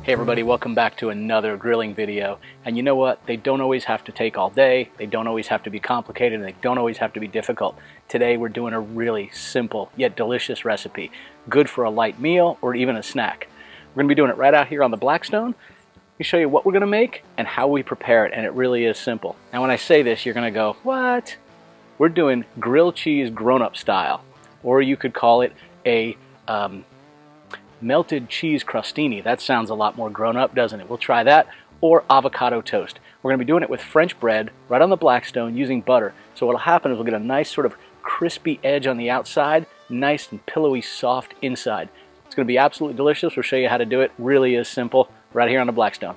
Hey everybody, welcome back to another grilling video. And you know what? They don't always have to take all day, they don't always have to be complicated, and they don't always have to be difficult. Today we're doing a really simple yet delicious recipe, good for a light meal or even a snack. We're going to be doing it right out here on the Blackstone. Let me show you what we're going to make and how we prepare it, and it really is simple. Now when I say this, you're going to go, what? We're doing grilled cheese grown-up style, or you could call it a melted cheese crustini. That sounds a lot more grown up, doesn't it? We'll try that. Or avocado toast. We're going to be doing it with French bread right on the Blackstone using butter. So what'll happen is we'll get a nice sort of crispy edge on the outside, nice and pillowy soft inside. It's going to be absolutely delicious. We'll show you how to do it. Really is simple right here on the Blackstone.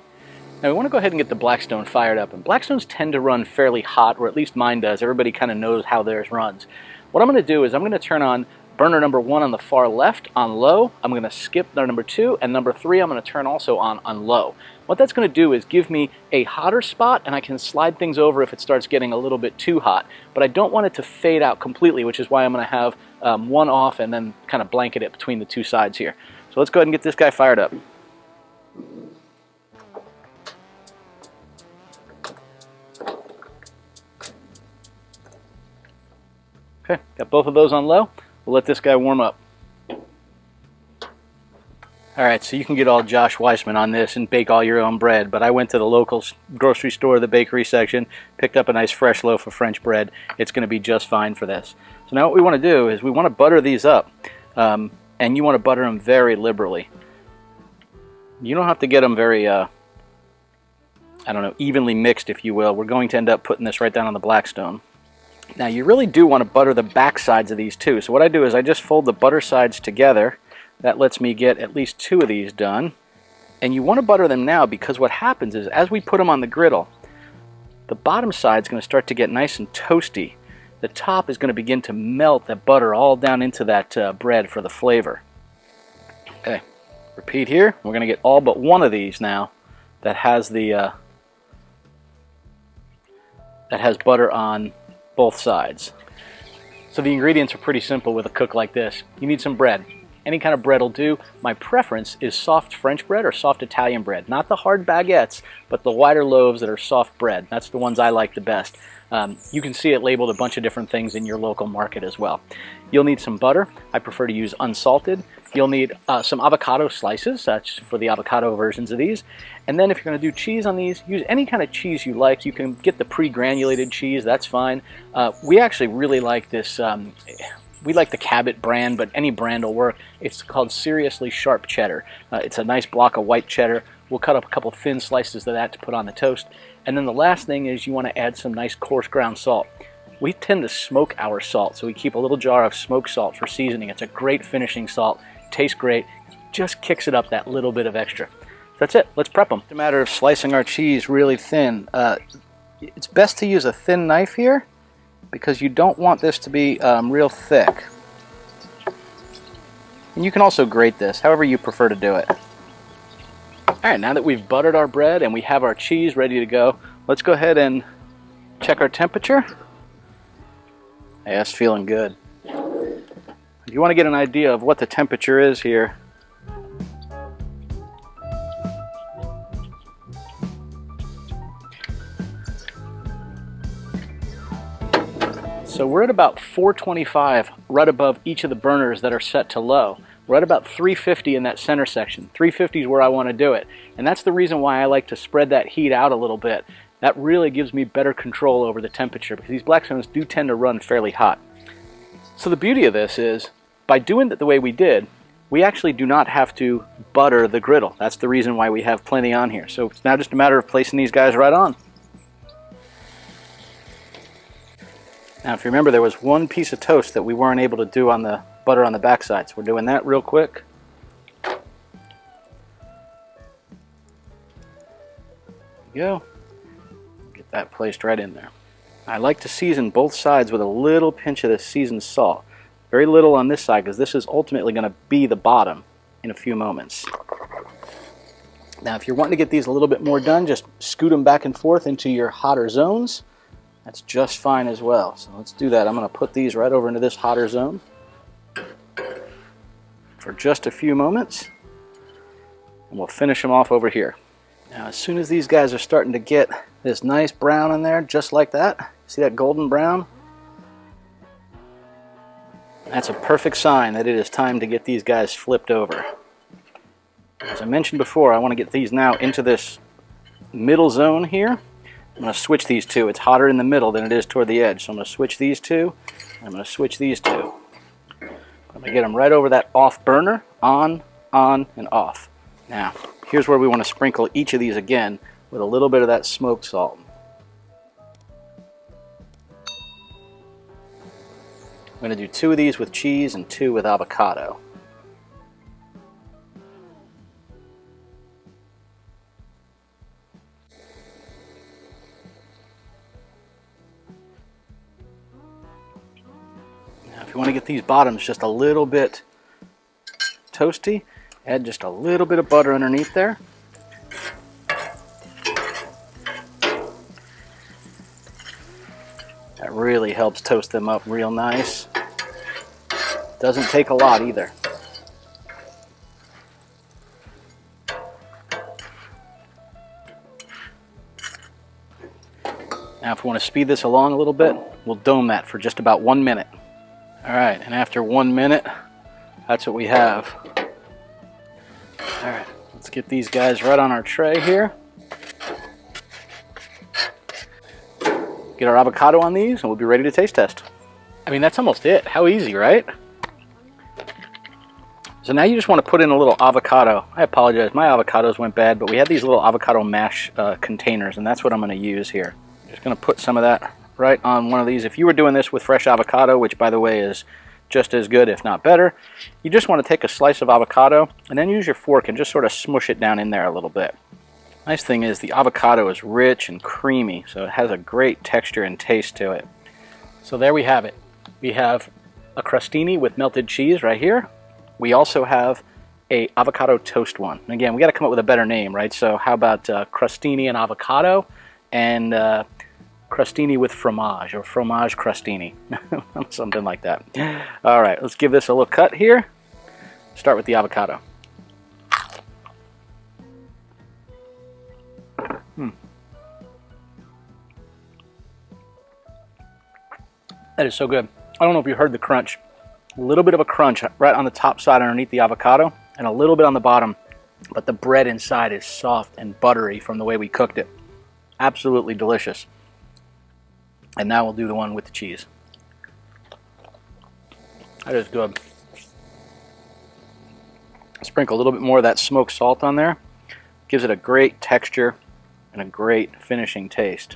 Now we want to go ahead and get the Blackstone fired up. And Blackstones tend to run fairly hot, or at least mine does. Everybody kind of knows how theirs runs. What I'm going to do is I'm going to turn on burner number 1 on the far left on low. I'm going to skip number 2, and number 3 I'm going to turn also on low. What that's going to do is give me a hotter spot, and I can slide things over if it starts getting a little bit too hot. But I don't want it to fade out completely, which is why I'm going to have one off and then kind of blanket it between the two sides here. So let's go ahead and get this guy fired up. Okay, got both of those on low. We'll let this guy warm up. Alright, so you can get all Josh Weissman on this and bake all your own bread, but I went to the local grocery store, the bakery section, picked up a nice fresh loaf of French bread. It's going to be just fine for this. So now what we want to do is we want to butter these up, and you want to butter them very liberally. You don't have to get them very, I don't know, evenly mixed, if you will. We're going to end up putting this right down on the Blackstone. Now you really do want to butter the back sides of these too. So what I do is I just fold the butter sides together. That lets me get at least 2 of these done. And you want to butter them now because what happens is as we put them on the griddle, the bottom side is going to start to get nice and toasty. The top is going to begin to melt that butter all down into that bread for the flavor. Okay, repeat here. We're going to get all but one of these now that has the that has butter on both sides. So the ingredients are pretty simple with a cook like this. You need some bread. Any kind of bread will do. My preference is soft French bread or soft Italian bread. Not the hard baguettes, but the wider loaves that are soft bread. That's the ones I like the best. You can see it labeled a bunch of different things in your local market as well. You'll need some butter. I prefer to use unsalted. You'll need some avocado slices. That's for the avocado versions of these. And then if you're going to do cheese on these, use any kind of cheese you like. You can get the pre-granulated cheese. That's fine. We actually really like this. We like the Cabot brand, but any brand will work. It's called Seriously Sharp Cheddar. It's a nice block of white cheddar. We'll cut up a couple thin slices of that to put on the toast. And then the last thing is you want to add some nice coarse ground salt. We tend to smoke our salt, so we keep a little jar of smoked salt for seasoning. It's a great finishing salt. Tastes great. Just kicks it up that little bit of extra. That's it. Let's prep them. It's a matter of slicing our cheese really thin. It's best to use a thin knife here because you don't want this to be real thick. And you can also grate this, however you prefer to do it. Alright, now that we've buttered our bread and we have our cheese ready to go, let's go ahead and check our temperature. Hey, that's feeling good. If you want to get an idea of what the temperature is here, so we're at about 425 right above each of the burners that are set to low. We're at about 350 in that center section. 350 is where I want to do it. And that's the reason why I like to spread that heat out a little bit. That really gives me better control over the temperature because these Blackstones do tend to run fairly hot. So the beauty of this is, by doing it the way we did, we actually do not have to butter the griddle. That's the reason why we have plenty on here. So it's now just a matter of placing these guys right on. Now if you remember, there was one piece of toast that we weren't able to do on the butter on the backside, so we're doing that real quick. There you go. Get that placed right in there. I like to season both sides with a little pinch of this seasoned salt. Very little on this side because this is ultimately going to be the bottom in a few moments. Now if you're wanting to get these a little bit more done, just scoot them back and forth into your hotter zones. That's just fine as well. So let's do that. I'm going to put these right over into this hotter zone for just a few moments. and we'll finish them off over here. Now, as soon as these guys are starting to get this nice brown in there, just like that, see that golden brown? That's a perfect sign that it is time to get these guys flipped over. As I mentioned before, I want to get these now into this middle zone here. I'm going to switch these two. It's hotter in the middle than it is toward the edge. So I'm going to switch these two, and I'm going to switch these two. I'm going to get them right over that off burner, on, and off. Now, here's where we want to sprinkle each of these again with a little bit of that smoked salt. I'm going to do 2 of these with cheese and 2 with avocado. Now, if you want to get these bottoms just a little bit toasty, add just a little bit of butter underneath there. That really helps toast them up real nice. Doesn't take a lot either. Now if we want to speed this along a little bit, we'll dome that for just about 1 minute. Alright, and after 1 minute, that's what we have. Alright, let's get these guys right on our tray here. Get our avocado on these and we'll be ready to taste test. I mean, that's almost it. How easy, right? So now you just want to put in a little avocado. I apologize, my avocados went bad, but we had these little avocado mash containers, and that's what I'm going to use here. Just going to put some of that right on one of these. If you were doing this with fresh avocado, which by the way is just as good, if not better, you just want to take a slice of avocado and then use your fork and just sort of smush it down in there a little bit. Nice thing is the avocado is rich and creamy, so it has a great texture and taste to it. So there we have it. We have a crustini with melted cheese right here. We also have a avocado toast one. And again, we got to come up with a better name, right? So how about crustini and avocado, and crustini with fromage, or fromage crustini, something like that. All right, let's give this a little cut here. Start with the avocado. That is so good. I don't know if you heard the crunch. A little bit of a crunch right on the top side underneath the avocado, and a little bit on the bottom, but the bread inside is soft and buttery from the way we cooked it. Absolutely delicious. And now we'll do the one with the cheese. That is good. Sprinkle a little bit more of that smoked salt on there. Gives it a great texture and a great finishing taste.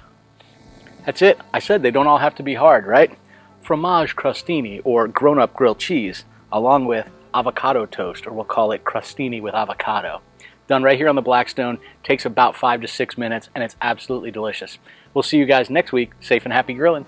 That's it. I said they don't all have to be hard, right? Fromage crustini, or grown-up grilled cheese, along with avocado toast, or we'll call it crustini with avocado. Done right here on the Blackstone. Takes about 5 to 6 minutes, and it's absolutely delicious. We'll see you guys next week. Safe and happy grilling.